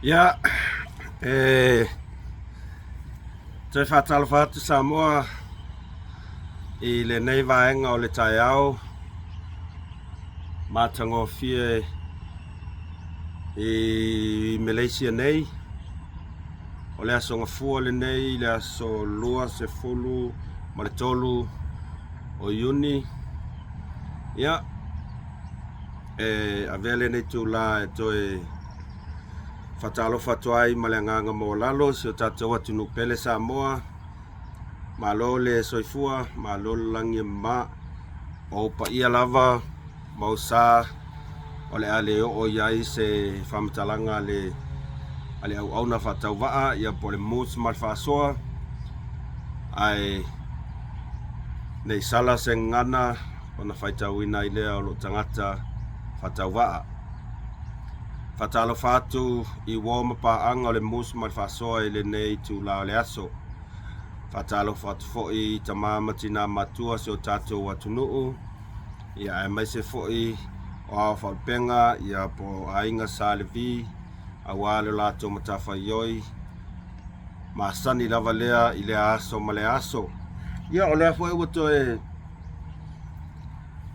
Ia, te whatalo whatu Samoa I le nei vaenga o le tai au mātango fie I Malaysia nei o le aso ngafua le nei le aso lua se fulu ma le tolu o Iuni ia avele nei tu la e toe whatalo whatu ai ma le nganga mo lalo si o tatou atu nupele Samoa malo le soifua malo langi ma o pa ia lava mau sa o le ale o iai se whamatalanga ale au na whatau waa ia po le mus mal whasoa ai nei sala se ngana o na whaitau ina I lea o lo tangata whatau waa Whatalo whatu I woma paanga o le mus mal whasoa I le nei tu lao le aso Whatalo whatu foi tamama tina matua se o tatou atunuu ia ai mai se foi o awa whaupenga ia po ainga salevi a wale lato matafa ioi ma sani lava lea I le aso ma le aso ia o lea foi wato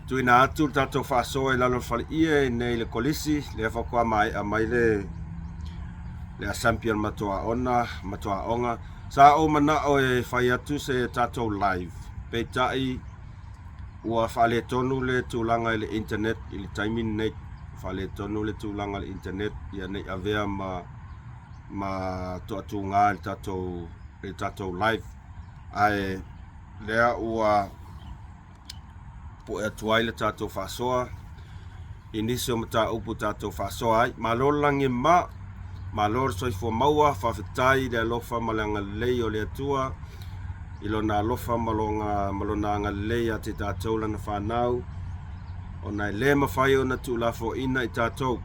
tuina atu tatou whasoa I lalo whali ia nei le kolisi le whakua mai a mai le asampian matua onga sa o mana o whai atu se tatou live peitai ua whale tonu le tūlanga I le internet I le taimin nei whale tonu le tūlanga le internet ia nei avea ma to atu ngā le tatou live ai lea ua po e tuai le tatou whasoa inisi o mata upu tatou whasoa ai malolangi malor soifua maua whawhitai le alofa malanga lei o le atua ilo na alofa malona nga lei a te tatou lana whanau o nai le mawhai o na tūlafo ina I tatou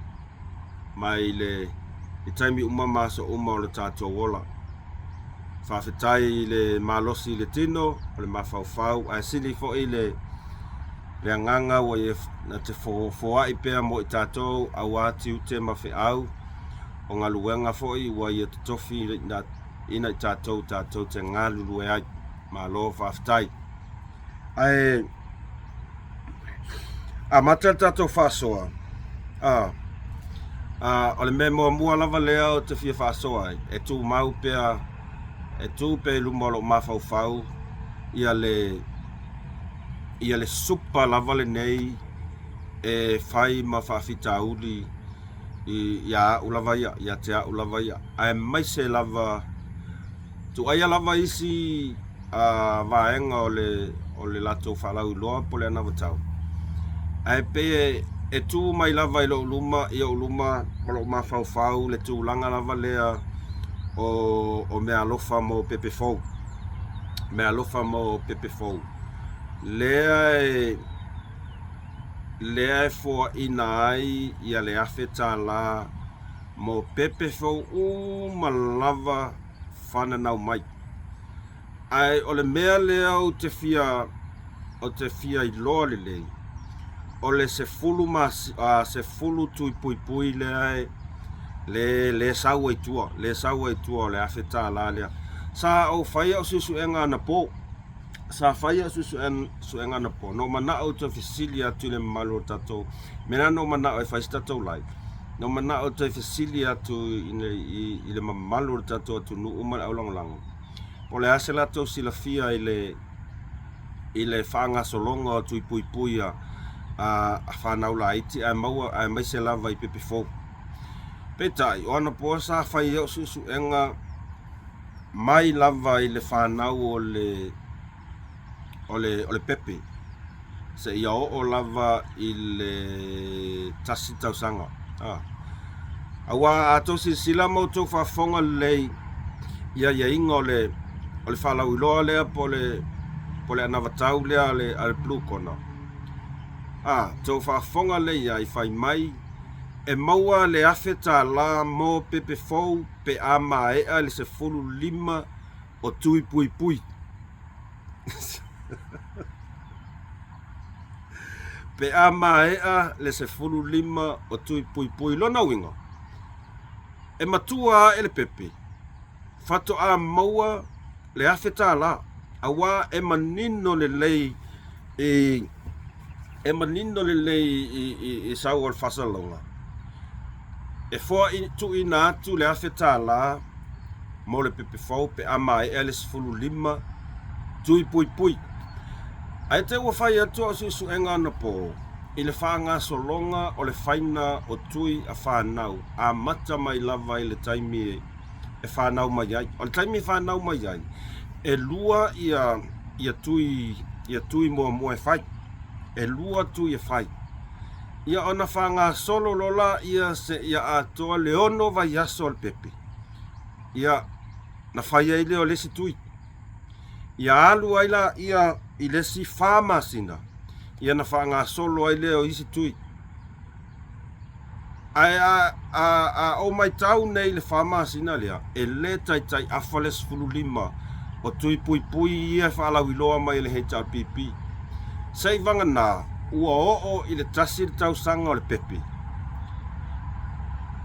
mai I taimi umama so o le tatou wola whawhitai le malosi le tino o le mawhauwhau a sili fo I le anganga o na te foa I pea mo I tatou a wātiu te mawhi au o ngā luenga fo I ua I te tofi ina I tatou te ngā lulue ai ma lo whawhitai ai a mata tatou whasoa o le me mua lava lea o te fia whasoa ai e tū mau pea e tū pe lumolo mawhauwhau ia le supa lava le nei e whai ma whawhita uli ia ulava ia te a ulava ia ai mai se lava tu aia lava isi vaenga o le lato whalau loa po le ana watau ai pe e tu mai lava I lo luma malo mawhauwhau le tu langa lava lea o mea alofa mo pepe fou lea e fua ina ai ia le afeta la mo pepe fou malava whananau mai ai o le mea lea o te fia I loa lei o le se fulu tui pui lea le saua itua o le afeta la lea sa o whaia o susuenga na po sa whaia susuenga na po no mana o te fisili atu le malu tatou mena no mana o whai tatou lai no mana o te fisili atu I le mamalu tatou atu nu umar au lang po le ase latou sila fia I le whanga solonga o tui pui a whanau la iti a mai se lava I pepe fou petai o ana po sa whaia o susuenga mai lava I le whanau o le pepe se ia o lava I le tasi tausanga awa ato sila mo tō whafonga lei ia inga o le whalau iloa lea po le anavatau lea ale blue corner tō whafonga lei ai whai mai e maua le afeta la mo pepe fou pe a maea le se fulu lima o tui pui pe a maea le se fulu lima o tui pui lona winga e matua e le pepe. Fato a maua le afeta la. Awa e manino le lei e manino le lei i sau al fasalonga. E fua tu ina atu le afeta la mo le pepe fau pe ama e ele sifulu lima tui pui pui. Ai te ua fai atu au si suenga na po. I le whaanga solonga o le whaina o tui a whanau. A mata mai lava i le taimi e whanau mai ai. O le taimi e whanau mai ai. E lua ia tui mua e whai. E lua tui e whai. Ia ona whaanga solo lola ia atoa leono vai aso al pepe. Ia na whai ai leo lesi tui. Ia alu aila ia i lesi whamasina. Ia na whaanga solo ai leo isi tui. Ai o mai tau nei le whamasina lea. E le tai awhales fulu lima. O tui pui pui ia whaalau iloa mai le heita pipi. Sei vanga nā. Ua o i le tasi le tau sanga o le pepe.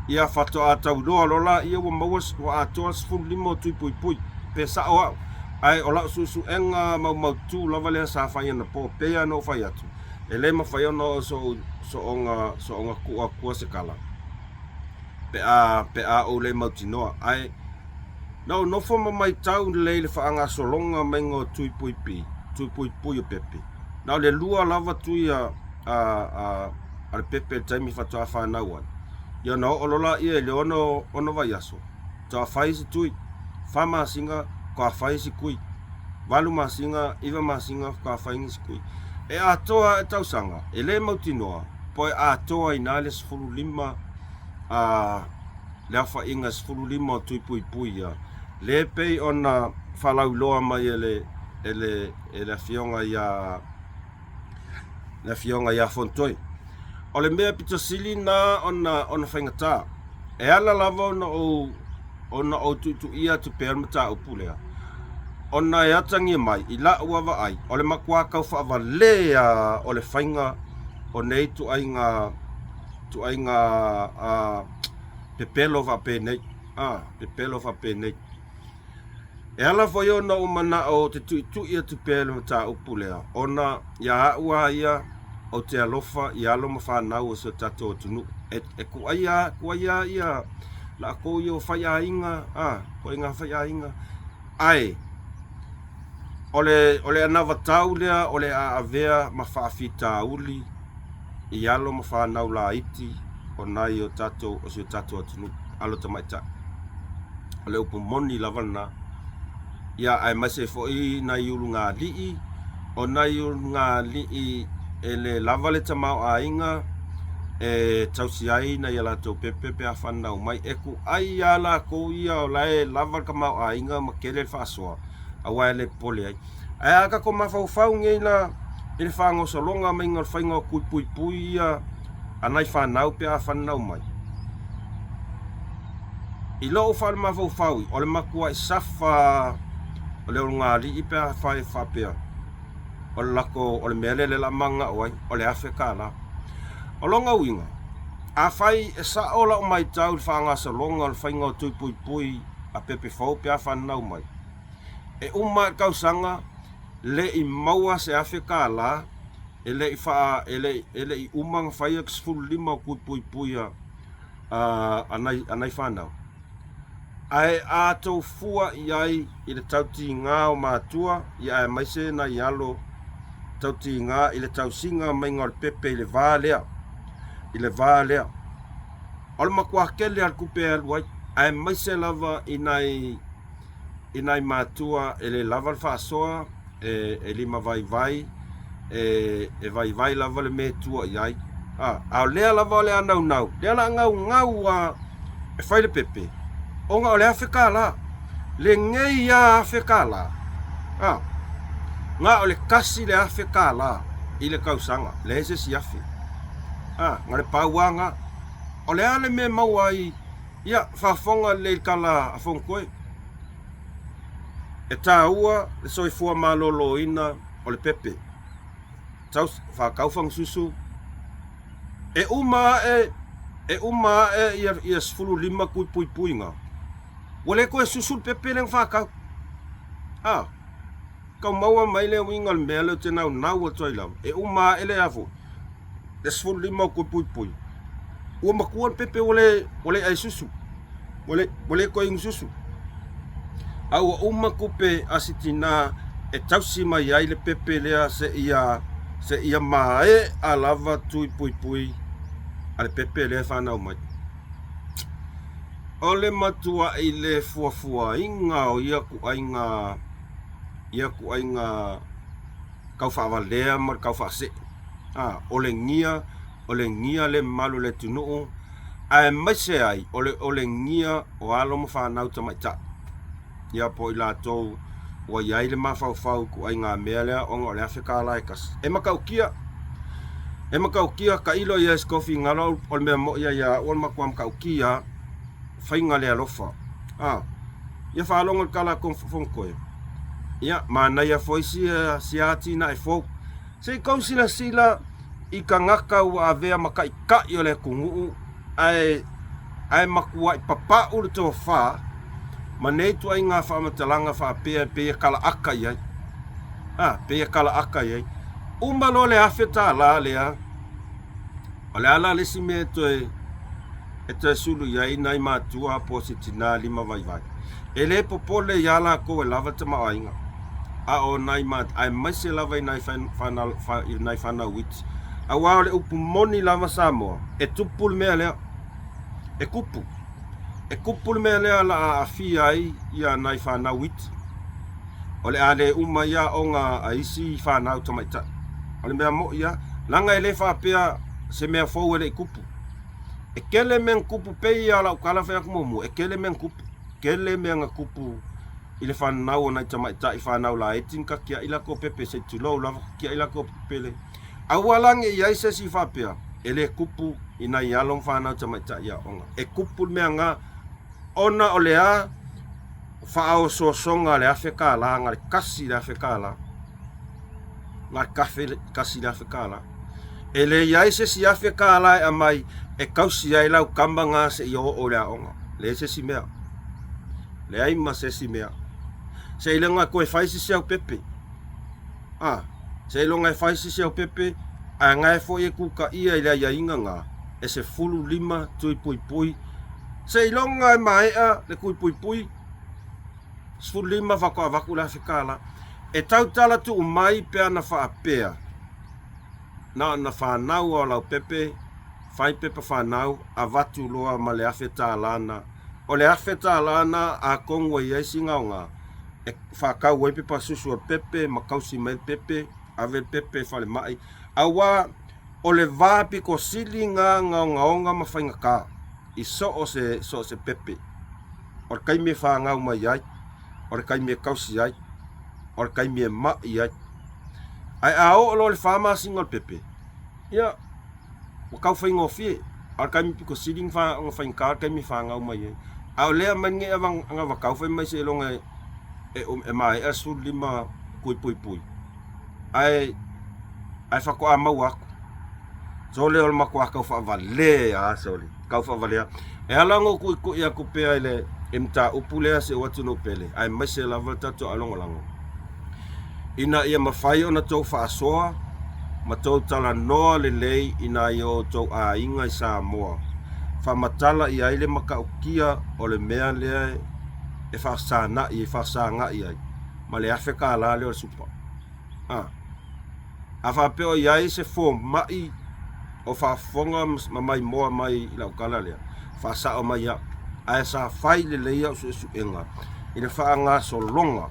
Ia whato a tau loa lola ia ua mauas wa atoa sifulu lima o tui pui pui. Pesa o au. Ai o lau susu enga mau tu lava lea sa whai ana po pea no whai atu. E le ma whai ana so onga kua se kala. Pe a o le mautinoa. Ai no foma mai tau le whaanga solonga mengo tui pui pui o pepe. Nau le lua lava tui a le pepe taimi whatoa whanau ai. Ia na o lola ia le ono vai aso. Toa whai si tui. Whama singa ka whai si kui. Walu masinga, iwa masinga ka whai si kui. E atoa e tausanga. E le mautinoa. Poi atoa i nale sifuru lima le awha inga sifuru lima o tui pui pui ia. Le pei ona whalau loa mai ele fionga ia le fionga ia fontoi. O le mea pita sili na ona whaingata. E ala lava ona o tutu ia tu permata upulea. Ona e atangi mai i la uawa ai. O le makua kau whaava lea o le whainga o nei tu ainga pepelo wa penei. Pepelo wa penei. E ala foi ona umana o te tu ia tu permata upulea. Ona ia ua ia o te alofa i alo ma whanau o se tato o tunu. E kuaia ia la ko yo whaia inga. Ko inga whaia inga. Ai. Ole anawa tau lea, ole a avea ma whaafita uli. I alo ma whanau la iti. O nai o tato o se tato o tunu. Alo tamaita. Ole upu moni lavana. Ia ai mase fo i na iulu ngā lii. O na iulu ngā lii ele lava le tamau a inga e tausi ai na ia latou pepe a whanau mai eku ai ala ko ia o lae lava ka mau a inga ma kele whaasoa a wae le pole ai ai aka ko mawhau ngei na ele whango salonga mai ngal whainga kui pui pui ia anai whanau pe a whanau mai i loo whale mawhau o le makua i safa o le ngāli i pe a whae whapea o le lako o le mele le la manga oai o le Afrika la o longa winga a whai e sa ola o mai tau whaanga sa longa o whainga o tui pui pui a pepe fau pe a whanau mai e kausanga le i maua se Afrika la e le i wha ele i umang whai ak sfulu lima o kui pui pui anai whanau ai a tau fua i ai i le tauti ngā o mātua i ai maise na i alo tauti ngā i le tausinga mai ngā pepe i le vālea. I le vālea. O le makua kele al kupe aluai. Ai maise lava i nai mātua e le lava le whaasoa e lima vai e vai lava le me tua i ai. Au lea lava o le anau nau. Lea la ngau e whai le pepe. O ngā o le Afrika la. Le ngei a Afrika la. Nga o le kasi le Afrika la i le kausanga le ese si afi nga le pauanga o le ale me maua i ia whafonga le kala a fonkoe e tā ua le soifua malolo ina o le pepe tau whakaufang susu e uma e uma ia sfulu lima kui pui pui nga. Wale koe susul pepe leng whakau. Kau maua mai le wingal mele te nau nau atoi lau. E uma ele afu. E sfulu lima kui pui pui. Ua makuan pepe wale ai susu. Wale koe ing susu. Au uma kupe asitina e tausi mai ai le pepe lea se ia mae a lava tui pui pui. Ale pepe lea whanau mai. Ole matua i le fuafua inga o ia ku ainga kau whawalea mar kau whase. Ole ngia le malu le tunuu. Ai maise ai, ole ngia o alo ma whanau tamaita. Ia po i la tau wa iai le mawhau ku ainga mea lea onga o le Afrika laikas. E makaukia ka ilo ia skofi ngalo o le mea mo ia o le makuam kaukia whainga lea lofa. Ia whalonga kala kong whongkoe. Ia, mana ia foisi siati na e fok. Se kau sila i ka ngaka ua avea maka i ka i o le kungu ai makua i papa ulu tō wha ma nei tu ai ngā whaamatalanga wha pēa kala aka iai. Pēa kala aka iai. Umalo le awheta la lea. O le ala lesi me e te sulu iai nai mātua po se tina lima vai. E le popole i ala ko e lava te maainga. O nai ai maise lava i nai whanau witi. A wao le upu moni lava Samoa. E tupul mea lea. E kupu le mea lea la a fia ai ia nai whanau witi. O le ale uma ia o ngā aisi whanau tamaita. O le mea mo ia. Langa e le whapea se mea fau ele i kupu. E kele men kupu pei ala o kala whea kumomu. E kele men kupu. Kele mea ngā kupu i le whanau o nai tamaita i whanau la etin ka kia ila ko pepe se tulou lava kia ila ko pele. Awalange i aise si whapea. E le kupu i nai along whanau tamaita ia onga. E kupu mea ngā ona o lea whaao songa le Afrika la ngā le kasi le Afrika la. Ngā kasi le Afrika la. E le iai se si Afrika la e mai e kausi ai lau kamba ngā se i o lea onga. Le se si mea. Le aima se si mea. Se ilenga koe whaisi se au pepe. Se ilonga e whaisi se au pepe. A ngai fo e kuka ia i lea ia inga ngā. E se fulu lima tui pui pui. Se ilonga e maea le kui pui pui. Sfulu lima whako a waku le Afrika la. E tau tala tu umai pea na whaapea. Na whanau o lau pepe. Whai pepe whanau a watu loa ma le awheta lana. O le awheta lana a kongwa i eisi ngaunga. E whakau wai pepa susu o pepe. Ma kausi mai pepe. Ave pepe whale mai. Awa o le vapi ko sili ngā ngaunga ma whainga kā. I so o se pepe. O kai me whangau mai ai. O kai me kausi ai. O kai me mai ai. Ai ao o lo le whama singa pepe. Ia. O kau whainga o fie. O kai me piko sili whainga kā. Kai me whangau mai ai. Ao lea mangi e anga wakau whai mai se longa e mai e su lima kui pui pui. Ai whako a mau aku. Sole o le mako a kau whaavale a sole. Kau whaavale a. E alango kui a kupea ele e mta upulea se watu no pele. Ai mai se lava tato alongo lango. Ina ia mawhai o na tau whaasoa. Ma tau tala noa le lei ina i o tau a inga i Samoa. Whamatala i aile maka ukia o le mea lea e whaasana i e whaasanga i ai. Ma le Afrika ala leo le supa. A whapeo i ai se fō mai o whaafonga mai moa mai i lau kala lea. Whaasao mai a. Ai sa whai le leia o su enga. I le whaanga solonga.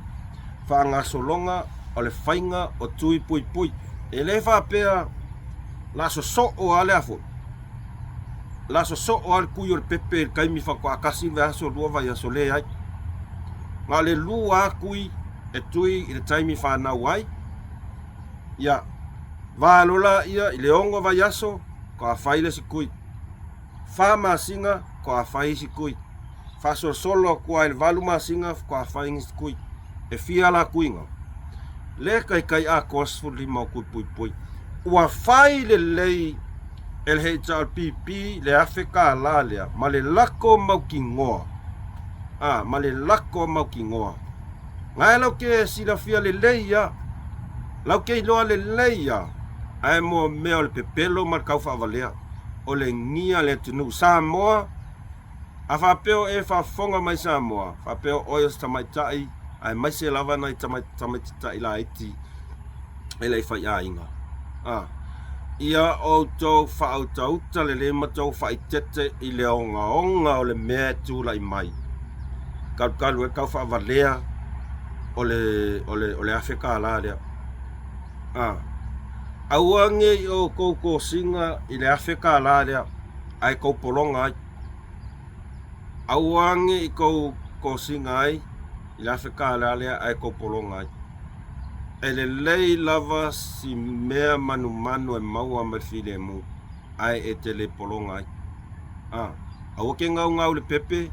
Whaanga solonga o le whainga o tui pui pui. E le whapea la so o ale afo. La so o al kui o le pepe kai mi whako akasi ve aso lua vai aso le ai. Ngā le lua kui e tui i le taimi whanau ai. Ia. Valola ia i le ongo vai aso ko a whaile si kui. Wha masinga ko a whai si kui. Wha solo ko a il valu masinga ko a whai si kui. E fia la kuinga. Le kai a kosfu lima o kui pui pui. Ua whai le lei ele he tal pipi le Afrika la le ma le lako mau ki ngoa ma le lako mau ki ngoa ngai lau ke sila fia le leia lau ke loa le leia ai mo me o le pepelo ma kau fa valea o le ngia le tunu Samoa a fa peo e fa fonga mai Samoa fa peo o yos tamaitai ai mai se lava nai tamaitai la iti ele fa ya inga ia o tau whautauta le matau whaitete i le onga o le mea tūlai mai. Kalu e kau whavalea o le Afrika la rea. Auange i o kou singa i le Afrika la rea ai kou polonga ai. Auange i kou singa ai i le Afrika la rea ai kou polonga ai. Ele lei lava si mea manu e maua mai file mu ai e tele polonga ai. Au ke ngau le pepe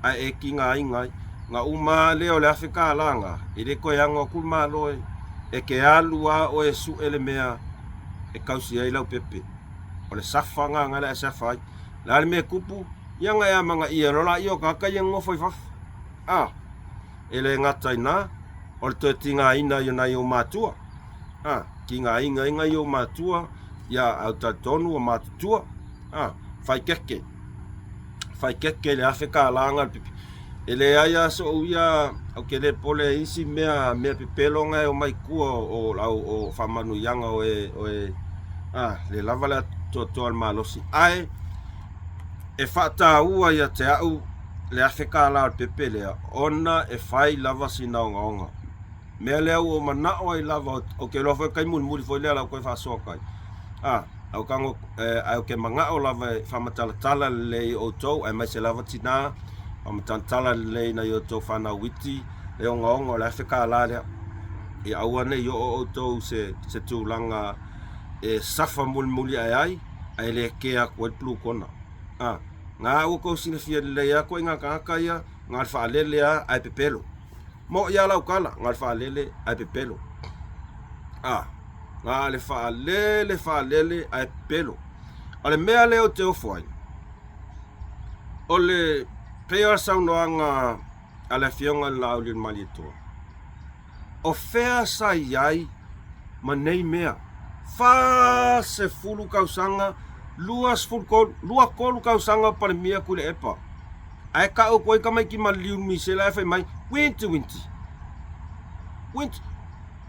ai e ki ngā ingai ngā uma leo le Afrika langa i le koe anga kul māloe e ke alua o e su ele mea e kausi ai lau pepe o le safa ngā le safa ai la le mea kupu ianga ea manga ia rola i o kaka i ngofo i faf ele ngatai nā o le tinga ina yo na yo matua ki ngā inga yo matua ya au tatonu o matua fai keke le Afrika langa pipi ele aya so ia o ke le pole isi mea pipelonga o mai kua o famanu yanga o le lava le to al malosi ai e fata ua ya te au le Afrika la pepe le ona e fai lava sinaonga mea lea o manao ai lava o ke lofa kai muri foi lea lau koe whasokai au kango au ke mangao lava whamatalatala le o tau ai mai se lava tina whamatalatala le na i o tau whana witi le onga le Afrika la lea i aua nei o tau se tūlanga e safa muli ai le kea koe plu kona ngā ua kou sinafia le ia koe ngā kaka ia ngā whaalele ai pepelo mo ia lau kala ngā whaalele ai pepelo ngā le whaalele ai pepelo o le mea leo te ofo ai o le pea saunoanga a le fionga lau li mali toa o fea sai ai ma nei mea fa se fulu kausanga lua kolu kausanga pa le mea kule epa ai ka o koe kamai ki maliu mi se la fai mai winti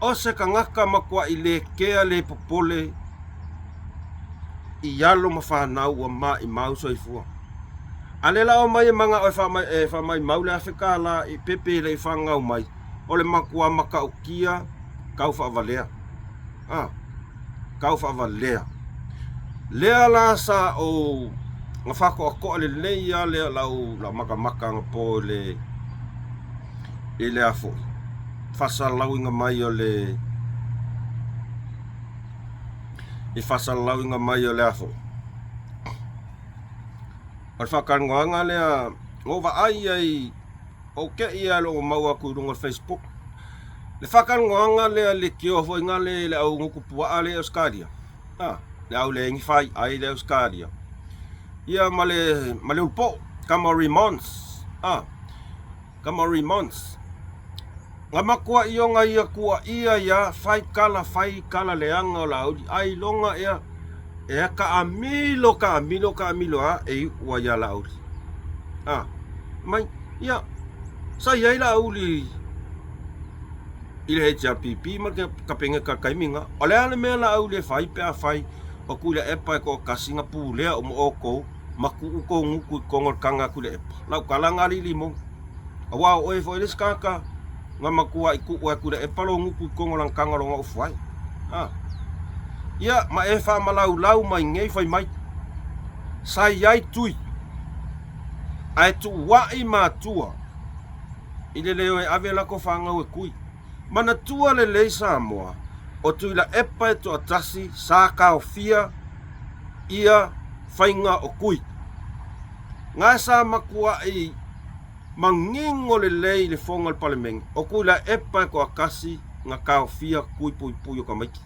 o se ka ngaka makua i le kea le popole i alo ma whanau o ma i mau so i fua ale la o mai manga o fa mai mau le Afrika la i pepe le i whangau mai o le makua maka o kia kau whavalea kau whavalea lea la sa o nga whako a koa le leia lea lau maka po le i le afo whasa lau inga mai o le i whasa lau inga mai o le afo o le whakarangoanga lea ngova ai o ke ia lo maua kurunga Facebook le whakarangoanga lea le kio fo inga le au ngukupua le Australia le au le ngi fai ai le Australia ia male upo Kamari Mons nga makua iyo nga ia kua ia fai kala leanga o la ai longa ia ka amilo e ua ia la uli mai ia sa ia la uli ile HRPP ma ka penga ka kaiminga o le ale mea la uli fai pe fai o kule epa ko kasinga pulea o oko maku ko nguku kongor kanga kule epa lau kala ngali limo awa o e foi skaka nga makua iku wa kule epa lo nguku kongor kanga lo ngo fai ia ma e fa malau mai ngei fai mai sai ai tui ai tu wa i matua ile leo e ave la ko fanga o kui mana tua le Samoa o tu la epa to atasi sa ka ofia ia fainga o kui nga sa makua i mangingo le fonga le parlement o kui la epa ko akasi nga ka ofia kui pui o kamaki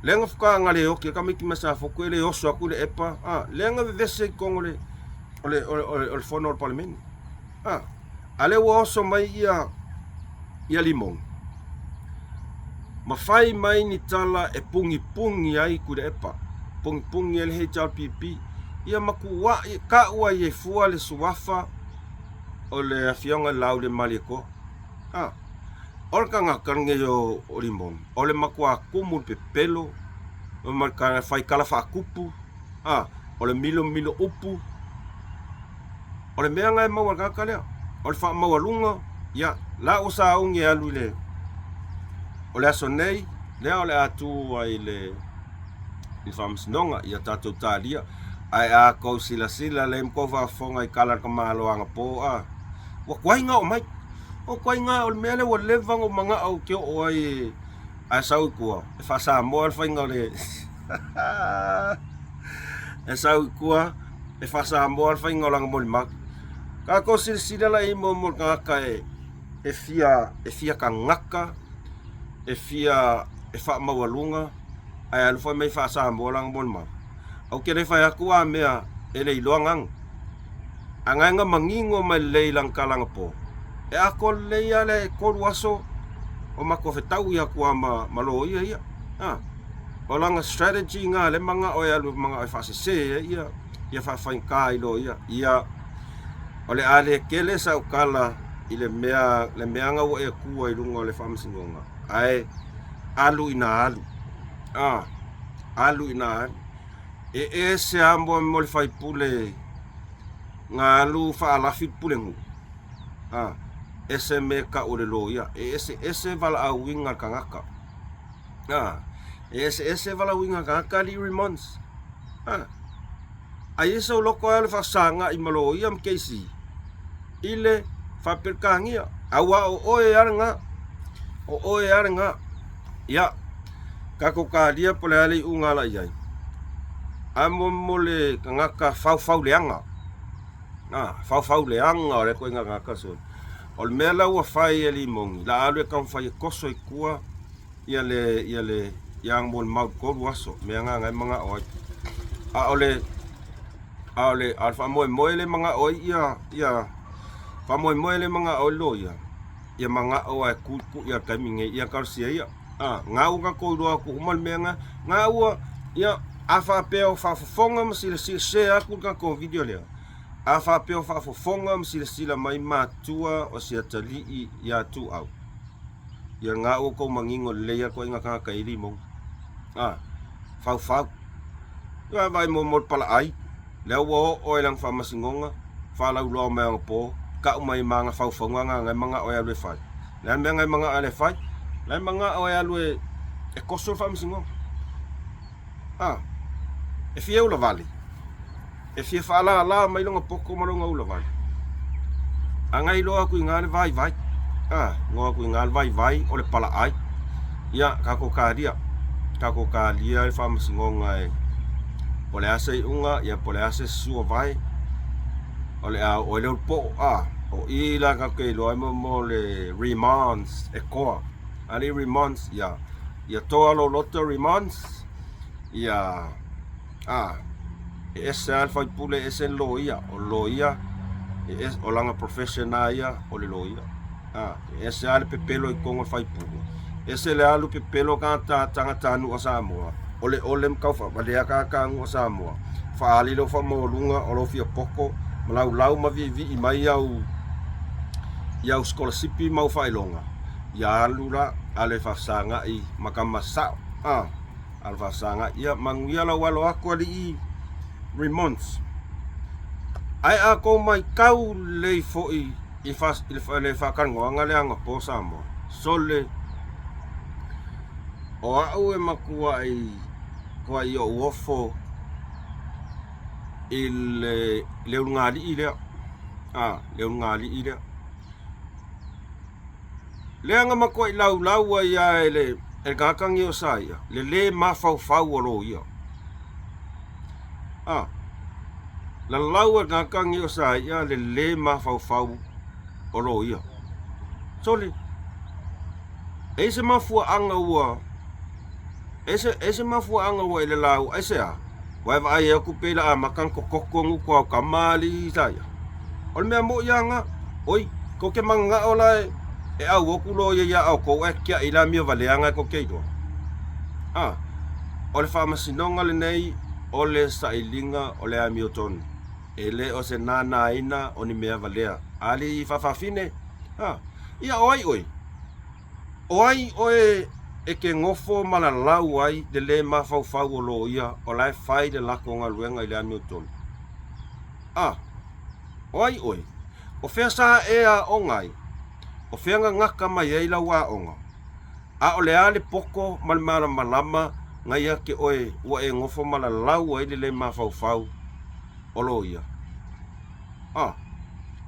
lenga fuka ngale o ke kamiki masa foku le oso aku le epa lenga vese kongole ole fono o parliament ale wo oso mai ia limong mafai mai ni tala e pungi ai ku le epa pungi le HRPP ia makuwa ka ua ye fua le suafa o le afionga lau le maliko ol kanga kange yo limong ole makua kumu pe pelo o marka fai kala fa kupu ole milo upu ole meanga mau ka kale ole fa mau lunga ya la usa unge alu le ole asonei le ole atu ai le fams nonga ya tatu talia ai a ko sila le ko fa fonga i kala ka malo anga po wa kwainga o mai o kwainga o mele o levang o manga au ke o ai a sau kua e fa sa mo fa inga le e sau kua e fa sa mo fa inga lang mo mak ka ko sila la i mo ka e fia ka ngaka e fia e fa mawalunga ai alfa mai fa sa mo lang mo mak au ke le fa ya kua mea e le loangang anga mangingo mai leilang kalang po e ako leia le ko waso o mako fetau ia kwa malo ia o langa strategy nga le manga o ya manga e fa se ia fa ka ilo ia o le ale kele sa kala ile mea le meanga o e ku ai lunga le famsingonga ai alu ina e se ambo mo le fai pule ngalu fa ala fit pulengu ese meka o le loia ese vala a winga kangaka ese vala winga kangaka li remons ai so loko ala fa sanga i maloia mkesi ile fa perkangia awa o e aranga ya kako kadia pole ali unga la yai amo mole kangaka fau leanga fau leanga o le ko inga kaka so o le mea lau a fai e li mongi la alu e kam fai e koso i kua ia le yang mon mau koru aso mea nga ngai manga oi ole alfa moe le manga oi ia fa moe le manga oi lo ia manga o ai ku ia kaminge ia karsia ia ngau ka ko ro aku mal mea ngau ia afa peo fa fonga msi se aku ka ko video le afa peo fa fonga sila mai matua o sia tali ia tu au ia nga o ko mangingo le ia ko inga ka ili mo fa ia vai mo pala ai le o elang fa masingonga fa la lo mai po ka mai manga fa fonga nga manga o ya le fa le manga manga ale fa le manga o ya le e koso fa masingonga e fieu la vale e fia fala la mai longa poko malonga ula vai angai lo aku ngal vai ngo aku ngal vai o le pala ai ia kako kalia e fam singonga e pole ase unga ia pole ase sua vai o le po o ila ka ke lo mo le remands e koa ali remands ia toa lo loto remands ia ese alfa pule ese loia o langa professional o le loia ese al pepelo i kongo fai pule ese le alu pepelo ka tanga tanu o Samoa ole mkau fa vale ka o Samoa fa ali lo fa mo lunga o lo fia poko lau ma vi mai iau scholarship mau fai longa ya lula ale fa sanga i makamasa alfa sanga ia manguia la walo aku ali remonts ai ako mai kau le foi i le fa kan ngoanga le anga po Samoa sole o au e makua ko ai o ofo le ungali ile le anga makua i lau ia ele kakangi o saia le mafau o lo ia la laua kakangi o saia le mafau o lo ia sole e se mafua anga ua ese mafuanga wa ile lau ese a wa va ai ku pela a makan kokoko ngu ko kamali saya ol me mo yanga oi ko ke manga ola e au oku lo ya au ko e kia ila mi valeanga ko ke do ol fa masinonga le nei ole sailinga ole Hamilton ele o se nana ina oni mea valea ali fa fine ia oi e ke ngofo malalau ai de le mafau lo ia o lai fai de la konga luenga ile Hamilton oi o fea sa e a ongai o fea ngaka mai e la wa onga o le ale poko malama ngai ke oe wa e ngofo malalau ai de le mafau o lo ia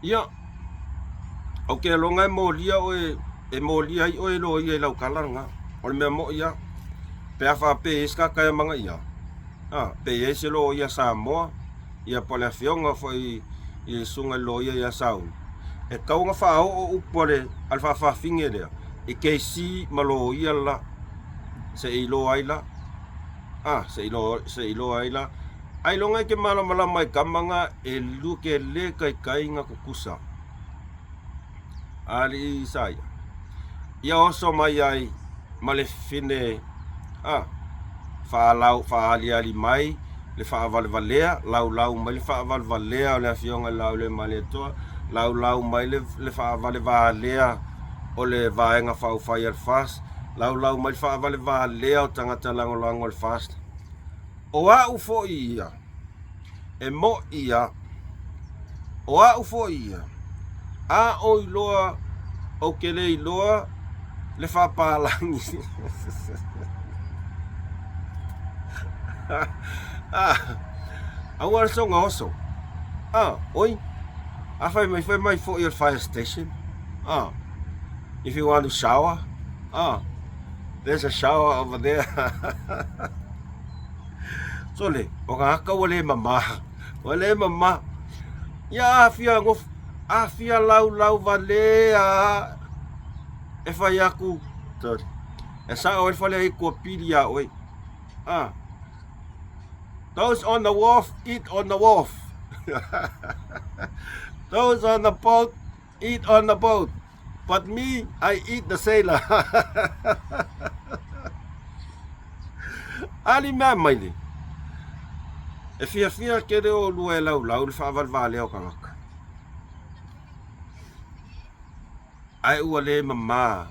ia o ke longa mo lia e mo lia ai o lo ia lau kalanga o me mo ia pe afa pe iska ka manga ia pe ese lo ia Samoa ia pole fionga foi i sunga lo ia sau e kaunga fa o upole alfa fa fingere e ke si malo ia la se ilo ai la se ilo ai la ai longa ke mala mai kamanga e luke le kai nga kukusa ali saya ia oso mai ai male fine fa ali mai le fa valea lau mai le fa valea le afionga lau le male to lau mai le fa valea o le vaenga fa fire fast lau mai fa valea o tangata lango fast o u fo ia e mo ia o u fo ia o iloa o kele iloa le fa palangi awar so ngoso oi afai mai for your fire station if you want to shower there's a shower over there so le o ka wale mama ya afia lau valea e fai aku e sa o fale ko pilia oi those on the wharf eat on the wharf those on the boat eat on the boat but me I eat the sailor ali mai e fia ke de o lue lau fa vale o kanga ai ua le mama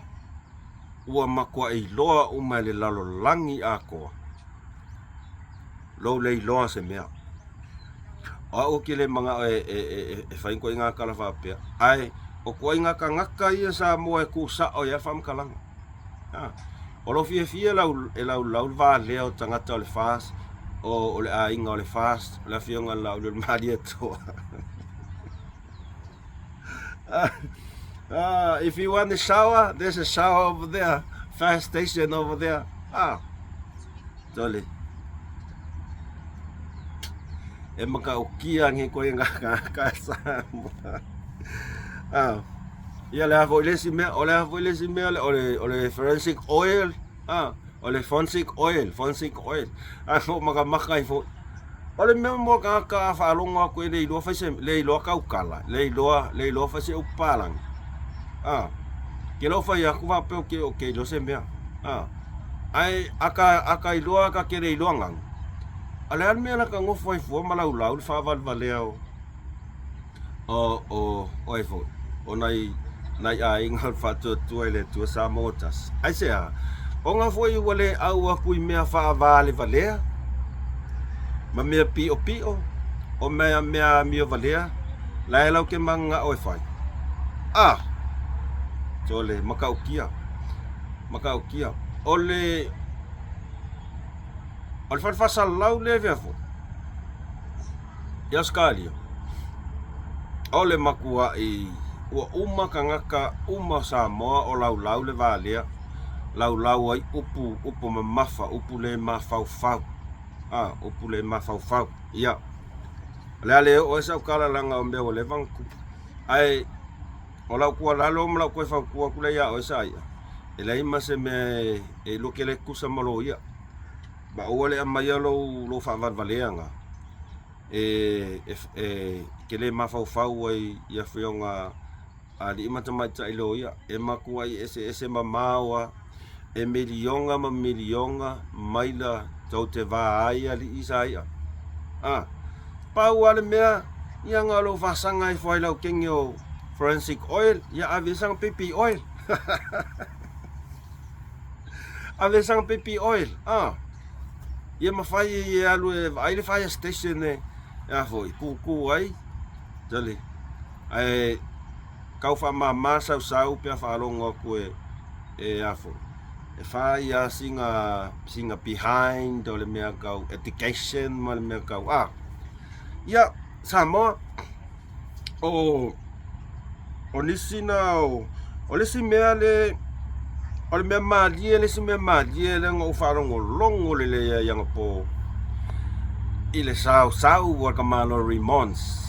ua makua i loa uma le lalo langi a koa lo le loa se mea o ke le manga e fain ko inga kala fa pe ai o ko inga ka ngaka ia sa mo e ku sa o ia fam kalanga o lo fia lau va le o tangata le fast o le a inga le fast la fionga lau le madia to if you want a shower, there's a shower over there. Fire station over there. Tole. E maka ukia ngi ko nga sa. Ia le avo le sime, ole forensic oil. Ole forensic oil. Ako maka ifo. Ole memo ka fa longa ko le lo fa se le lo ka ukala. Le lo fa se upalang. Ke lo fa ya ku va pe okay lo se mea ai aka iloa ka kere iloangang ale al mea ka ngofo fo malau fa valeo o fo o nai ai ngal fa tu ele tu sa motas ai se o nga fo i wale au aku i mea fa valea ma mea pio o mea mi valea la elo ke manga o fai Jole makaukia ole alfa lau le vefu ya skali ole makua i ua uma kangaka uma Samoa o lau le valea lau ai upu mamafa upu le mafau ia le o esa kala langa o mbeo le vanku ai ola ku lalo mla ku fa ku ya o sa ya elai ma se me e lo que le kusa malo ya ba ole a mai lo fa valvaleanga ke le mafau ai ia fionga ali mata mata ilo ia e maku ai ese mamawa e milionga maila tau te va ai ali isaia pau ale mea ia ngalo fasanga i foi lau kengio forensic oil ia avisang pipi oil avisang pipi oil ia mafai ia alu ai le fire station ne ya foi ku ai jali ai kau fa mama sau pe fa longo ku e afo e fa ia singa behind ole mea kau education mal mea kau ia sama o nisi nao o lesi mea le o le mea malie lesi mea malie le ngo fa longo le yang po ile sau wa kamalo remons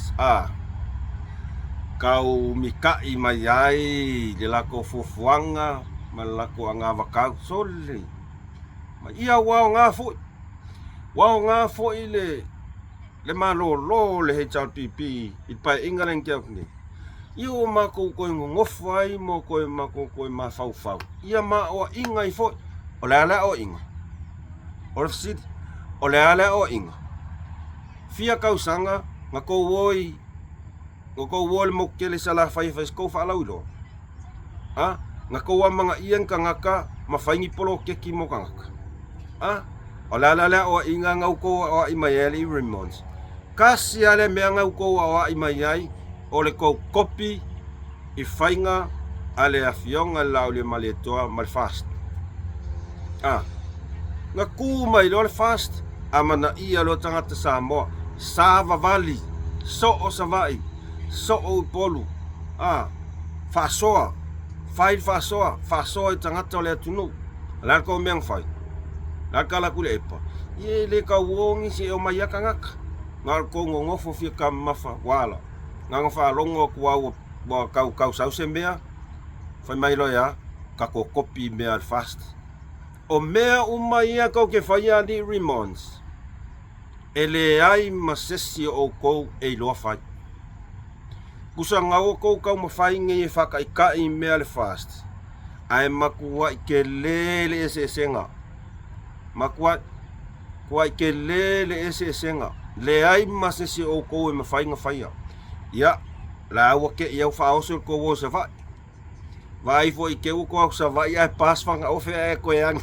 kau mikai mai ai le lako fufuanga malako anga vakau sole ma ia wa nga fo ile le malo le he chau pipi i pai ingaren kia ni io mako ko ngofai mo ko mako ko ma fau ia ma o inga i fo o le ala o inga o sit o le ala o inga fia kausanga ngako woi ngoko wol mo kele sala fai ko fa laulo ngako wa mga ian kangaka mafaingi polo keki mo kangaka o la o inga ngau ko o imayeli remons kasi ale me ngau ko o imayai o le ko kopi i fainga ale afionga laule maletoa mal fast ngaku mai lo fast amana ia lo tangata Samoa sava vali so o savai so o polu fasoa i tangata le tunu la ko meng fai la kala kule epa ye le ka wongi se o mai kangaka ngal ko ngofo fi kam mafa wala ngang fa longo kwa bo kau sau sembea fai mai lo ya ka ko kopi me fast o mea umai ko ke fai di remons ele ai masesi o ko e lo fai kusa ngau ko kau mafai nge faka i mea le fast ai makua ke lele ese senga makua kwa ke lele ese senga le ai masesi o ko e mafai nga fai ya la wa ke ia fa osul ko wo sa fa vai fo i ke ko sa vai ai pas fanga o fe ko yang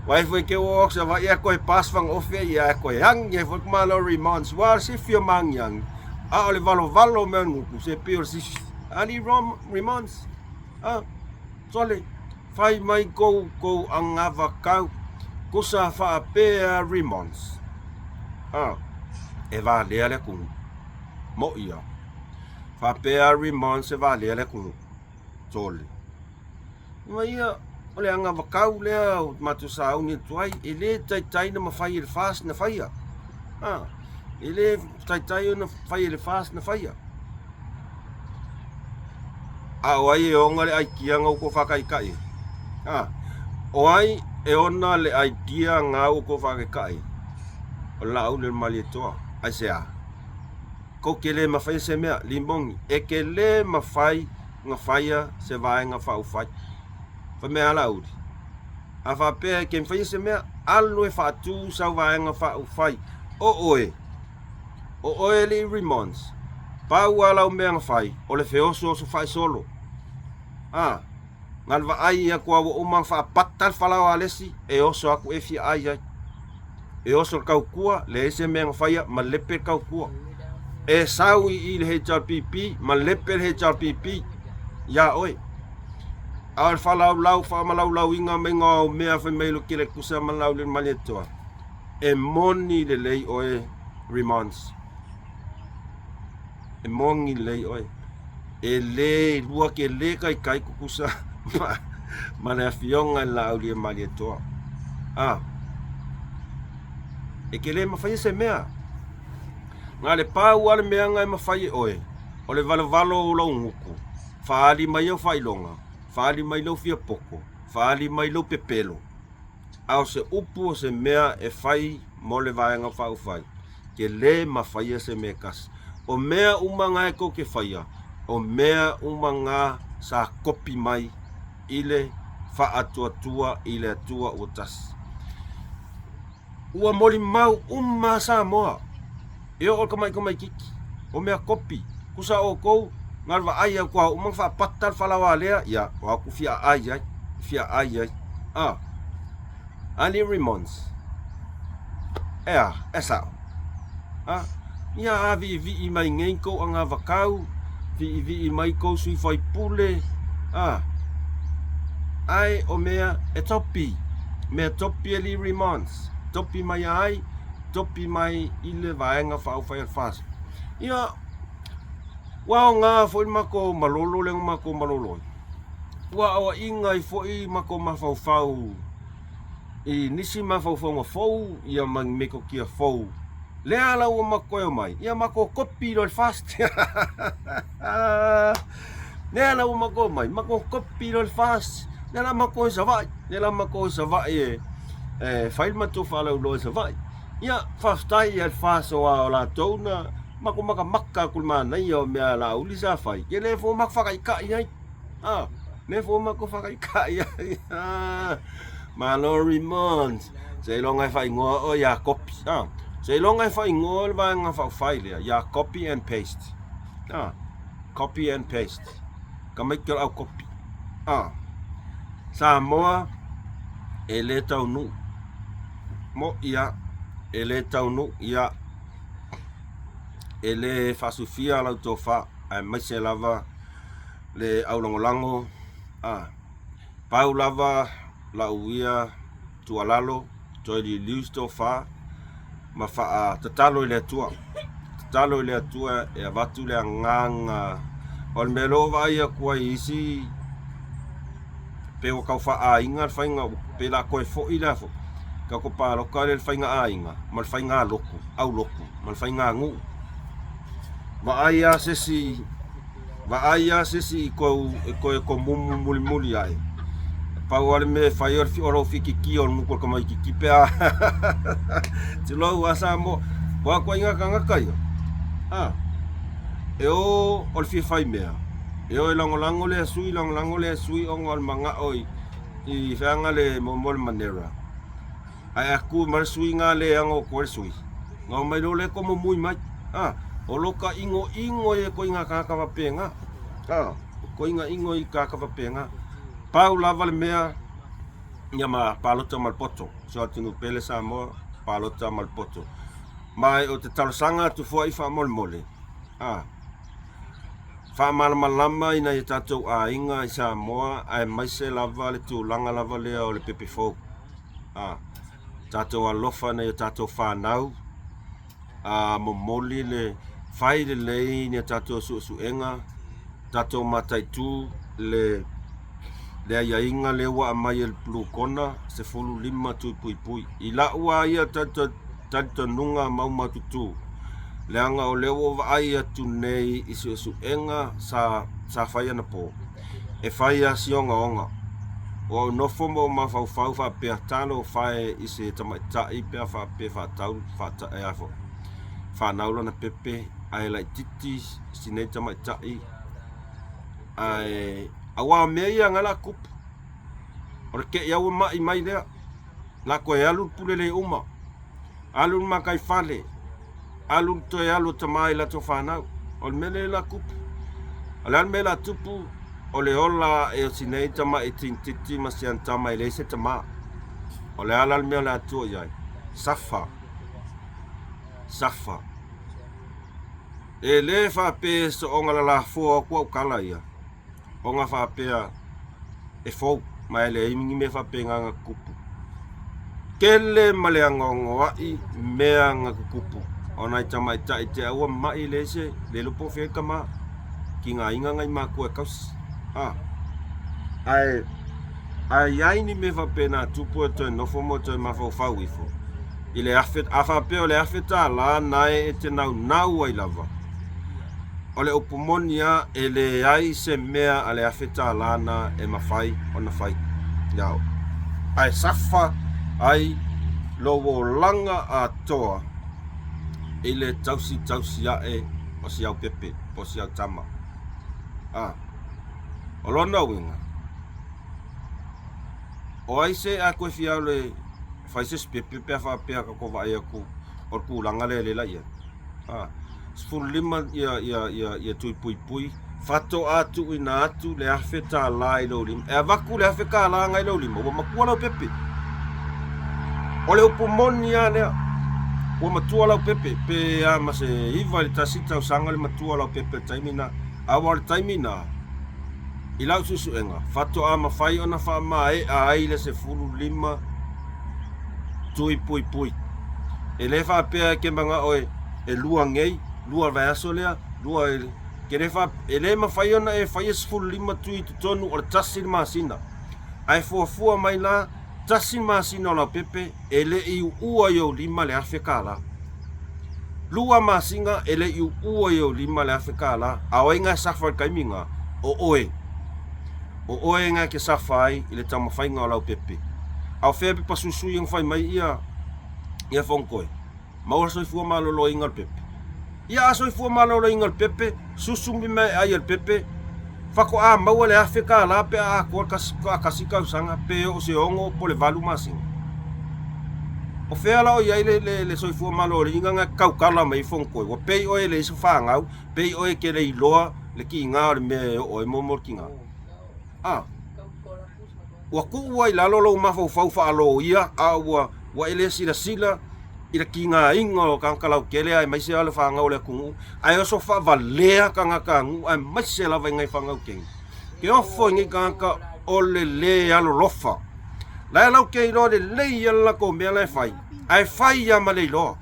vai foi ke wo sa vai ko pas fang o fe ya ko yang ye fo malo remons war si fio mangyang ole valo men ku se pio si ali remons sole fai mai ko ang avakau ko sa fa pe remons e va le ku mo ia fa pe remons e va le ku sole mai ole anga vakau lea matu sau ni tuai ele tai na mafai le fast na faia ele tai na fai le fast na faia wai e onga le ai kia ngau ko whakai kai o ai e ona le ai kia ngau ko whakai kai o lau le mali toa ai sea ko ke le mafai se mea limongi e ke le mafai nga faia se vai nga fau fai fa me ala udi fa pe ke fai se me alu e fa tu sa vai nga fa fai o oe li remons pa wala o me nga fai o le feoso so fai solo ngal va ai ya kwa o man fa patal fala alesi e oso aku e fi ai e oso kau kua le se me nga fai ma lepe kau kua e sau i le HRPP ma lepe le HRPP ya oi al falau fa malau inga menga mea fa melo kile kusa malau le maletoa e moni le lei oe remons e mongi lei oe e le lua ke le kai kusa ma le fionga la au le maletoa e ke le ma fa se mea ngale pa wale mea ngai ma fa oe o le valo lo nguku fa ali mai o fa ilonga fali mai lo fia poko faali mai lo pepelo au se upu o se mea e fai mo le vaenga whaufai ke le mawhaia se mea kas o mea umanga e ko ke whaia o mea umanga sa kopi mai ile wha atua ile atua o tas ua moli mau sa moa e o kamai kiki o mea kopi kusa o kou ngal va ai ko umang fa patal falawa lea ya wa ku fia ai Ali Remons esa ia vi i mai ngei ko anga vakau vi i mai ko sui fai pule ai o mea e topi Ali Remons topi mai ai topi mai ile vaenga fa fai fast ia wa nga foi mako malolo leng mako malolo wa o inga foi mako mafau i nisi mafau fou ia mang meko kia fou le ala o mako mai ia mako kopi lo fast le ala o mako mai mako kopi lo fast le ala mako savai file mato fala lo savai ia fastai al faso la tona mako maka kulmana ia mea la ulisa fai ke le fo mak fakai ka ia le fo mako fakai ka ia Mallory Mons se longa fai ngo o ya copy se longa fai ngo ba nga fa file ya copy and paste copy and paste kamai ke au copy Samoa ele tau nu mo ia ele tau nu ia ele fasufia la tofa mai se lava le au lango pau lava la uia tualalo to di listo fa ma fa tatalo le tua e vatu le nganga on melo vai ko isi pe o ka fa inga fainga pe la ko fo ila fo ka ko pa lo ka le fainga inga mal fainga loko au loko mal fainga ngu va aya sesi ko muli ai pa wale me fire fi oro fi kiki on mu ko mai kiki pe ti lo wasa mo wa ko inga kanga kai e o fi fai mea e o lango le sui on al manga oi i fanga le momol manera ai aku mar sui nga le ango ko sui ngo mai lo le como muy mai o loka ingo e ko inga kaka va penga ko inga ingo I kaka va penga pau lava le mea Yama palota malpoto so tinu pele sa mo palota malpoto mai o te talsanga tu foi fa mole fa malama ina I tatou inga I sa moa ai mai se lava le tu langa lava le o le pepe fo tatou alofa na tatou fa nau mo moli le fai le lei ni tatou su enga tatou matai tu le ia inga le wa mai el plu kona se fulu lima tu pui I la ua ia tata nunga mau matutu le anga o le wa ai atu nei I su enga sa fai na po e fai a sionga onga o no fomo ma fau fa pe tano fai I se tamata I pe fa pe fa tau fa ta e afo fa naulo na pepe ai la titi sine tamata ai awa meia ngala kup orke ya uma I mai lea la ko alu pulele uma alu makai fale alu to alu tamai la to fana ol mele la kup alan mela tupu ole ola e sinei tama titi masian tama ile se tama ole alal mela to yai safa e le fa pe so onga la fo ko kala ia onga fa pe e fo mai le mingi me fa pe nga kupu kele male ngongo wa I mea nga kupu ona tama ite awa mai le se le lupo fe kama kinga inga ngai ma ko kaus ai ni me fa pe na tupu to no fo mo to ma fa wifo ile afa pe ole afeta la nai te nau ai lava ole opomonia ele ai se mea ale afeta lana e mafai ona fai Iau. Ai safa ai lowo langa a toa. Ile tausi ae o si au pepe, o si au tama. O lona winga. O ai se a koe fiau le faises pepe pe fa pe ka ko vai aku o ku langa le la ia. Sful lima ia tui pui fato atu ina atu le afeta lai lo lim. E vaku le afeka la ngai lo lim. O makua lo pepe. O le upumonia le o matua lo pepe pe a mase iva le tasita usanga le matua lo pepe taimina awal taimina ilau susu enga fato a mafai ona fa mai a ai le se fulu lima tui pui e le fa pe ke manga oe e lua ngei lua vaso lea lua ke le fa e le mafai ona e fai se fulu lima tui tonu o tasi masina ai fua mai la tasi masina la pepe e le i ua yo lima le afeka la lua masinga e le i ua yo lima le afeka la awenga safa kaiminga o oe nga ke safai ile tama fai nga lau pepe au fepe pasusu yang fai mai ia fonkoi mau soi fua malolo ingal pepe ia soi fua malolo ingal pepe susu mi mai ai el pepe fako a mau le afeka la pe a ko kasika usanga pe o se ongo po le valu masinga o fea la o ia le soi fua malolo inga nga kaukala mai fonkoi o pe o le isu fangau pe o ke le iloa le ki nga le me o momor ki nga wa ku wa ila lo ma fau fa lo ia a wa ele sila ira kinga ingo kan kalau kele ai mai se ala fa ngau le ku ai so fa valea kan ka ngu ai mai se la vai ngai fa ngau king ke o fo ngi kan ka o le alo lofa la lo ke lo le ia la ko me la fai ai fai ya ma le lo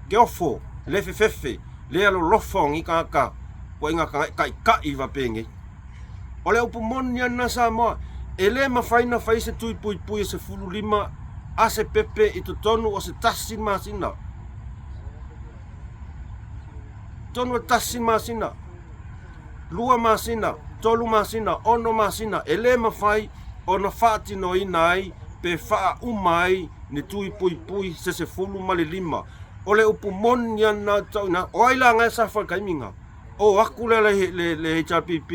ke o fo le fefe le alo lofa ngi kan ka ko inga ka i va pengi o le upumonia na Samoa ele mafaina fai se tui pui se fulu lima a se pepe i to tonu o se tasi masina tonu tasi masina lua masina tolu masina ono masina ele mafai ona fati no inai pe fa umai ni tui pui se fulu mali lima o le upumonia na tauna o ila nga sa fa kaiminga o aku le HRPP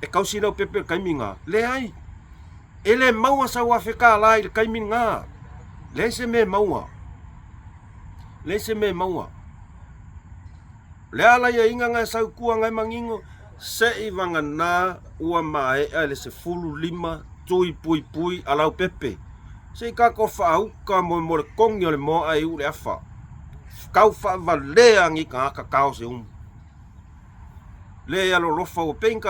e kausi lau pepe kaiminga le ai ele maua sa wa feka la il kaiminga le se me maua le ala ia inga nga sa kua ngai mangingo se ivanga na ua mai ele se fulu lima tui pui alau pepe se ka ko fa ka mo le kongi le mo ai u le afa kau fa valea ngi ka kau se le alo lofa o penka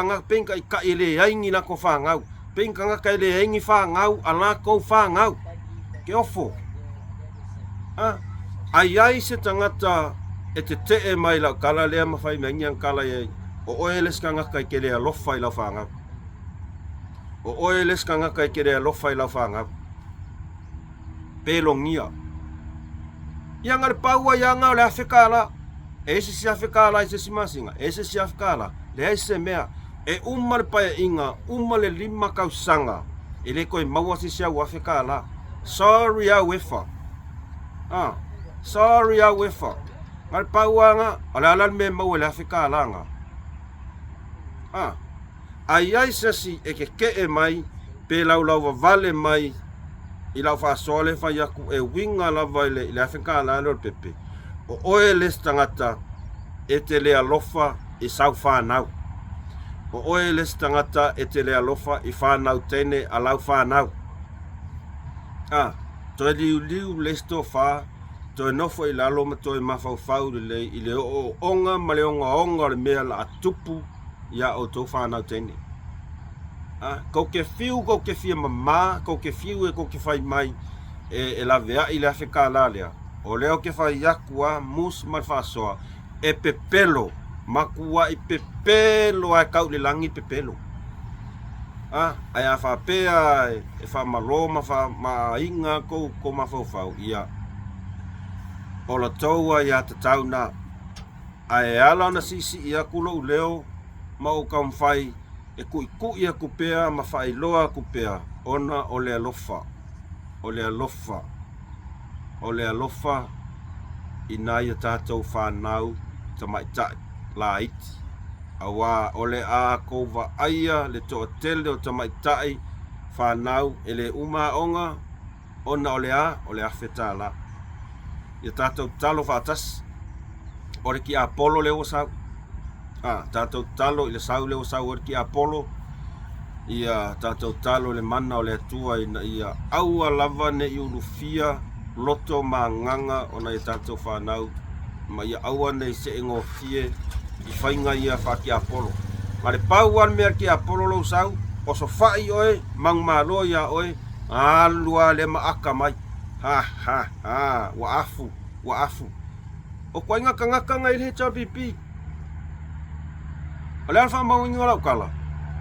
i ka ele aingi na ko fa ngau penka nga ka ele aingi fa ngau ala ko fa ngau ke ofo ai se tangata e te mai la kala le ma fai mai ngang kala ye o oeles ka nga ka ke le lofa i la fa ngau o oeles ka nga ka ke le lofa i la fa ngau pelongia yang ar paua yang le afekala ese se afekala ese si masinga ese se afekala le ese mea e umar pa inga umale lima kausanga ele ko maua si se afekala sorry a wefa sorry a wefa ar paua nga ala me mau le afekala nga ai se e ke mai pe lau vale mai ila fa sole fa yaku e winga la vaile ila fenka la no pepe o oele stangata etele alofa i sau fa nau o oele stangata etele alofa i fa nau tene alau fa nau to liu lesto fa to no fo ila lo to ma fa le ile o onga male onga le me la atupu ya o to fa nau tene ko ke fiu mama ko ke fiu e ko ke fai mai e la vea ile afeka la lea o leo ke fai yakua mus mal fasoa e pepelo makua i pepelo ai kau le langi pepelo ai a fa pea e fa maloma fa ma inga ko ma fau ia o la toua ia te tauna ai ala na sisi ia kulo leo mau kam fai e ku ia kupea ma fai loa kupea ona o le alofa, o le alofa, o le alofa ina ia tātou whanau tamaitai la iti. Awa o le a kouwa aia le toa tele o tamaitai whanau e le umaonga ona o le a whetala. Ia tātou talo whātas o le ki Apollo leo sau. Tātou talo i le sau leo sau o le ki Apollo. Ia tātou talo le mana o le atua ina ia aua lava ne i ulufia loto ma nganga ona i tātou whanau. Ma ia aua ne i se ingo fie i whainga ia wha ki Apollo. Ma le pauan mea ki Apollo lo sau, o so whai oe, mang malo ia oe, alua le maaka mai. Wa afu. O kwa inga kangaka ngai le HRPP. O le alfa mau inga lau kala.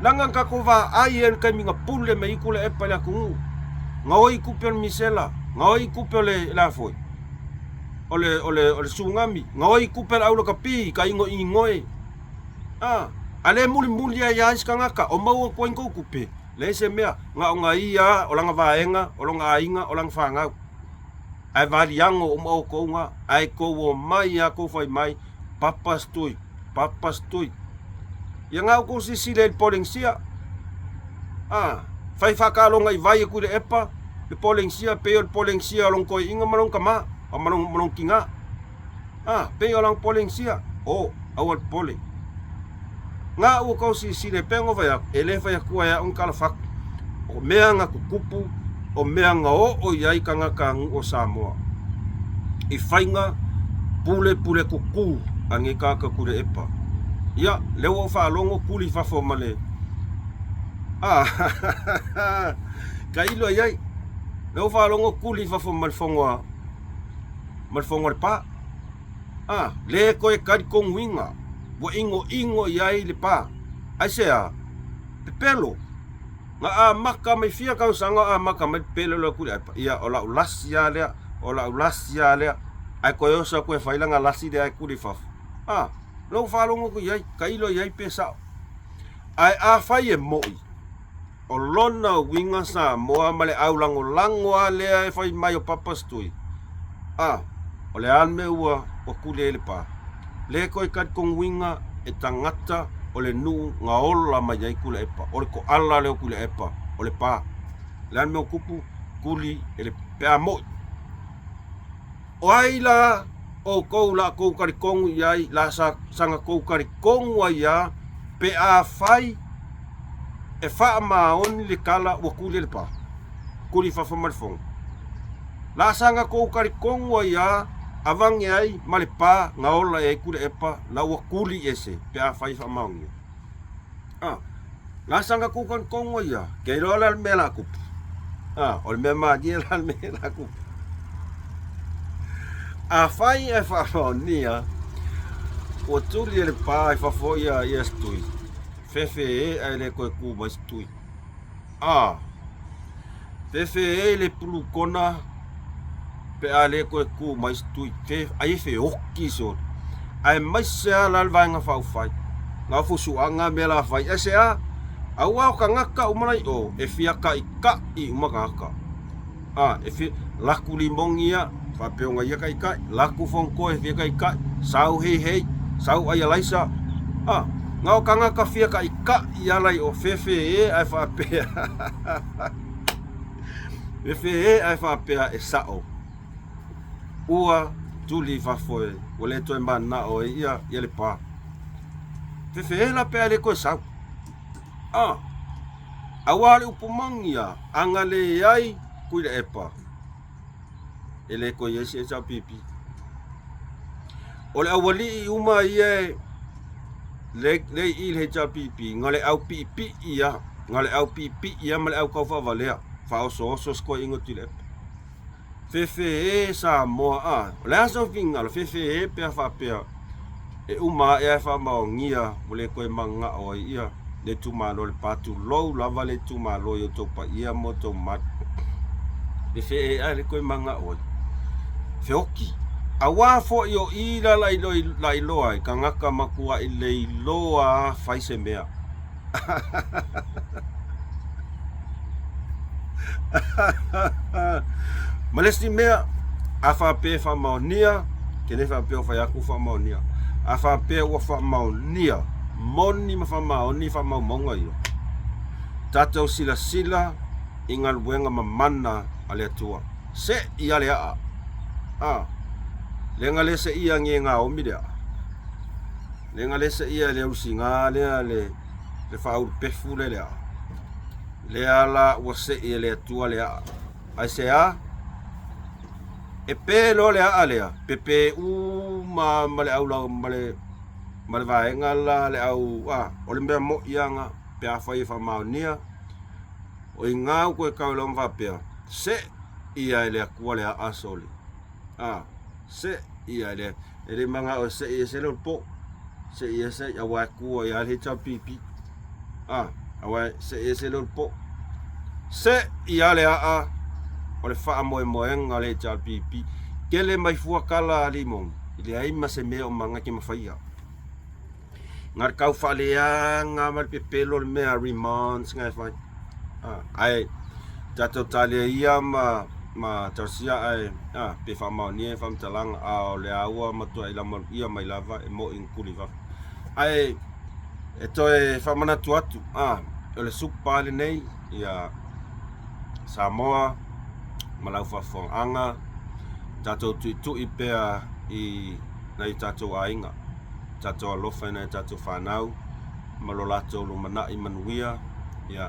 Langan ka kova aien kai minga pule me ikule epa le akungu. Ngawai kupe misela, ngawai kupe le lafoi. Ole sungami, ngawai kupe le aulo kapi, ka ingo ingoe. Ale muli ya iskangaka, o mau ko ingo kupe. Le se mea, nga o ia, o langa vaenga, o langa ainga, o langa whangau. Ai variango o mau ko nga, ai ko o mai ya ko fai mai, papas tui. Ia ngau ko si le polling sia. Fai whakalonga i vai ku le epa, le polling sia, peo le polling sia long ko inga manong kama, o manong kinga. Peo lang polling sia. Awal polling. Ngau ko si le pengo vai ele vai ku ya on kala fak. O mea nga kukupu, o mea nga o iai kanga kang o Samoa. I whainga pule kuku angi kaka kure epa. Ia, leo o whaalongo kuli whafo male. Ka ilo iai. Leo o whaalongo kuli whafo malfongoa. Malfongoa le pa. Le koe kari kong winga. Wa ingo iai le pa. Aisea, pepelo. Nga maka mai fia kau sanga maka mai pelo lo kuli apa. Ia, ola ulasia lea. Ai koe osa koe whailanga lasi de ai kuli whafo. Lo whalongo ko iai, ka ilo iai pesa. Ai whai e moi. O lona winga sa moa male au lango lea e whai mai o papas tui. O le alme ua o kule ele pa. Le koe kat kong winga e tangata o le nu nga ola mai ai kule epa. O le ko ala leo kule epa. O le pa. Le alme o kupu kuli ele pea moi. O aila o kou la kou karikongu iai, la sanga kou karikongu ia, pe a whai, e wha maoni le kala ua kuli le pa. Kuli whawhamarifong. La sanga kou karikongu ia, avangi ai, male pa, ngaola e kule epa, la ua kuli ese, pe a whai wha maoni. La sanga kou karikongu ia, kei rola me la kupu. O le me magia la me la kupu. Whai e whaonia, o tuli ele pā e whafoia i astui. Fefe e le koe kū mai stui. Fefe e le pulu kona, pe a le koe kū mai stui. Ai fe oki so. Ai mai sea lalvainga whauwhai. Ngā fusuanga me la whai. E sea, au au ka ngaka umarai o, e fiaka i ka i umaka. E fi laku limongia, whapeonga ia kai kai, laku whongko e fia kai kai, sau hei, sau ai alaisa. Ngau kanga ka fia kai ka i alai o fefe e ai whapea. Fefe e ai whapea e sao. Ua tuli whafoe, o le toi mana o ia le pā. Fefe e la pea le koe sau. Awale upumangia, angale ai kuira epa. Ele ko yesi e sa pipi. Ole awali i uma ia le il he sa pipi. Ngale au pipi ia. Ngale au pipi ia male au kau whavalea. Whaoso sko ingo tile. Fefe e sa moa ole aso finga lo fefe e pea whapea. E uma e wha maongia. Ole koe manga o ia. Le tumalo le patu lou lava le tumalo yo topa ia moto mat. Fefe e ale koe manga o Feoki. Awa fo yo ila lai loa ka ngaka makua i le loa faise mea. Malesi mea afa pe fa maonia ke ne fa pe o fa yaku fa maonia afa pe o fa maonia moni ma fa maoni fa monga yo tatou sila ingal buenga mamana ale tua se ia le a lenga le se ia ngenga o mi dia lenga le se ia le usinga le fa u pefu le ala o se ia le tua le a ai se a e pe lo le a le pepe u ma le au la ma le vaenga le au o le mea mo ianga pe a fa maonia o inga ko e ka lo va pe se ia le akua le a soli se ia le manga o se lo po se ia se ya wa ku ya le cha pipi awa se lo po se ia le a o le fa mo nga le cha pipi ke le mai fu kala limon ile ai ma se me o manga ki mafia ngar kau fa le nga mal pepelo le me remonds nga fa ai tato tale ia ma tarsia ai pe fa ma ni fa mtalang a le awa ma to ila ma ia mai lava e mo in kuliva ai e to e fa mana tu atu o le supa le nei ia Samoa malau fa fo anga tato tu i pe i nei tato ainga tato alofa nei tato fanau malolato lo mana i manuia ia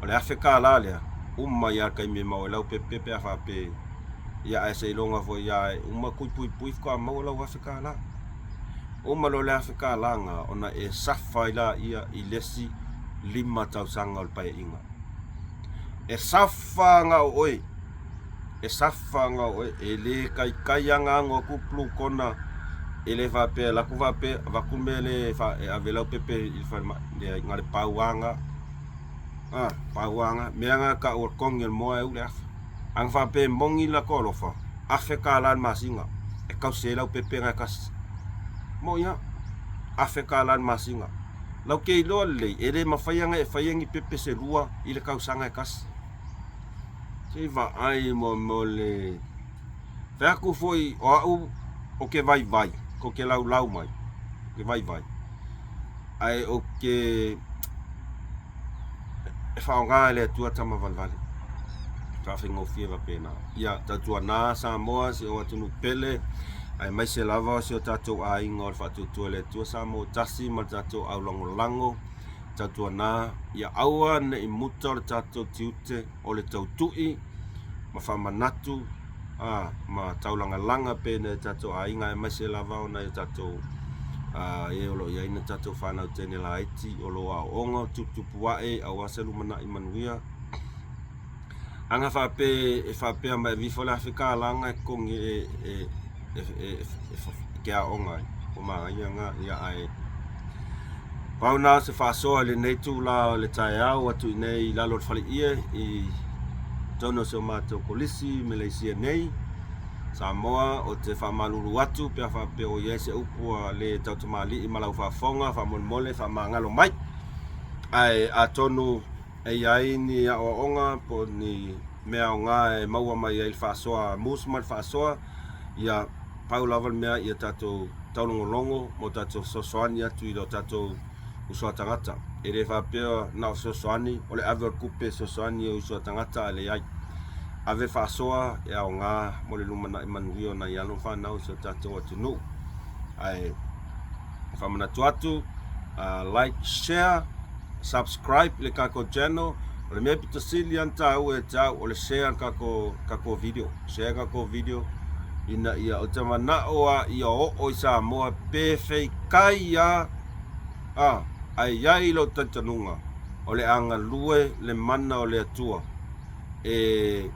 o le Afrika la le ya kai me mau lau pepe fa pe ya ai se longa fo ya pui ko mau lau Afrika la lo le Afrika la nga ona e safa ila ia i lesi 5 sanga o pai inga e safa nga oi e le kai anga ngo ku plu kona ele va pe la ku va pe va kumele fa avela pepe il fa le ngale pauanga pauanga meanga ka o kong el mo e ule ang fa pe mongi la kolofa Afrika lan masinga e ka sela pepe nga kas mo ya Afrika lan masinga lau ke lo le ele mafaianga e faiangi pepe se lua ile ka usanga kas se va ai mo le fa ku foi o ke vai ko ke lau mai ke vai ai o ke e whaonga le tua tama valvale traffic o fia pena ia tatua na Samoa se o tunu pele ai mai se lava se o tatou a inga o whatutua le tua Samoa tasi ma tatou au lango tatua na ia aua ne i muta o le tatou tiute o le tautui ma whamanatu ma taulanga pena tatou a inga ai mai se lava o na tatou e o lo ia ina tatou whanau tene la iti o lo a onga tupu wae a waselu mana i manuia anga whape a mai vifo le Afrika langa e kongi ke a onga o maa ia nga ia ai pau na se whasoa le neitu la le tae au atu i nei lalo le whali ia i tono se o mātou polisi Malaysia nei Samoa o te whamaluru atu pe a whape o iese upua le tautamali i malau whafonga whamolmole whamangalo mai ai a tonu e iai ni a onga po ni mea o ngā e maua mai e whasoa musman whasoa ia paulaval mea ia tatou taulongolongo mo tatou sosoani atu i lo tatou usua tangata e le whapea na sosoani o le ave kupe sosoani o usua tangata le iai ave whasoa e au ngā mo le lumana i manuio na ialo whanau so tatou atu nu ai whamanatu atu like, share, subscribe le kako channel o le mea pitasili anta au e tau o le share kako video share kako video ina ia o te manao a ia o i Samoa pewhei kai ai iai lo tantanunga o le anga lue le mana o le atua e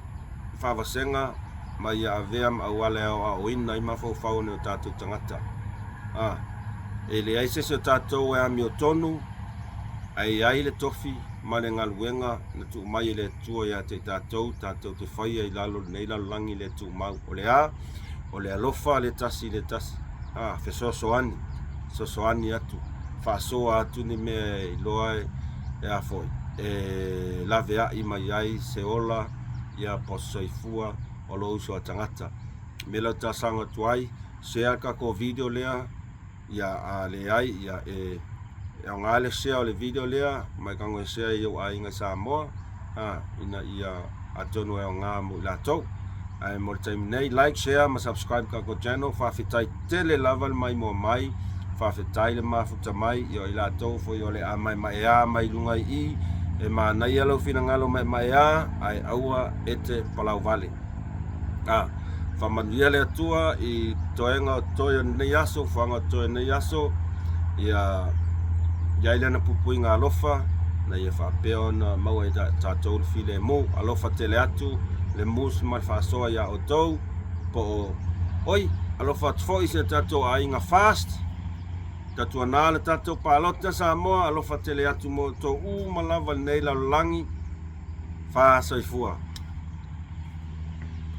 whawasenga ma ia aveam au ale o ina i mawhau ne o tātou tangata e le aise se o tātou e ami o tonu ai le tofi ma le ngaluenga na tu mai le tua ia te tātou te whaia i lalo nei lalo langi le tu mau o le alofa le tasi fe sosoani atu whasoa atu ni mea i loa e a foi e lavea I mai ai se ola ia po soifua o lo uso a tangata me lau tasanga tuai share ka ko video lea ia a le ai ia e ngale share o le video lea mai ka ngoi share yo ai nga Samoa ina ia atonu e ngā mo la tau ai mo time nei like share ma subscribe ka ko channel fa fitai tele level mai mo mai fa fitai le mafuta mai yo ila tau fo yo le a mai mai lungai I e mana ia lau fina ngalo mai ai aua ete Palau Vale fa manuia le atua I toenga toia nei aso fanga toia nei aso ia ile na pupui ngā alofa na ia fa peo na mau e tātou file mo alofa tele atu le mus mai fa soa ia o tau po oi alofa tfoi se tātou a inga fast tatua nā le tātou pālota Samoa alofa tele atu mo tō malava nei la langi fa soifua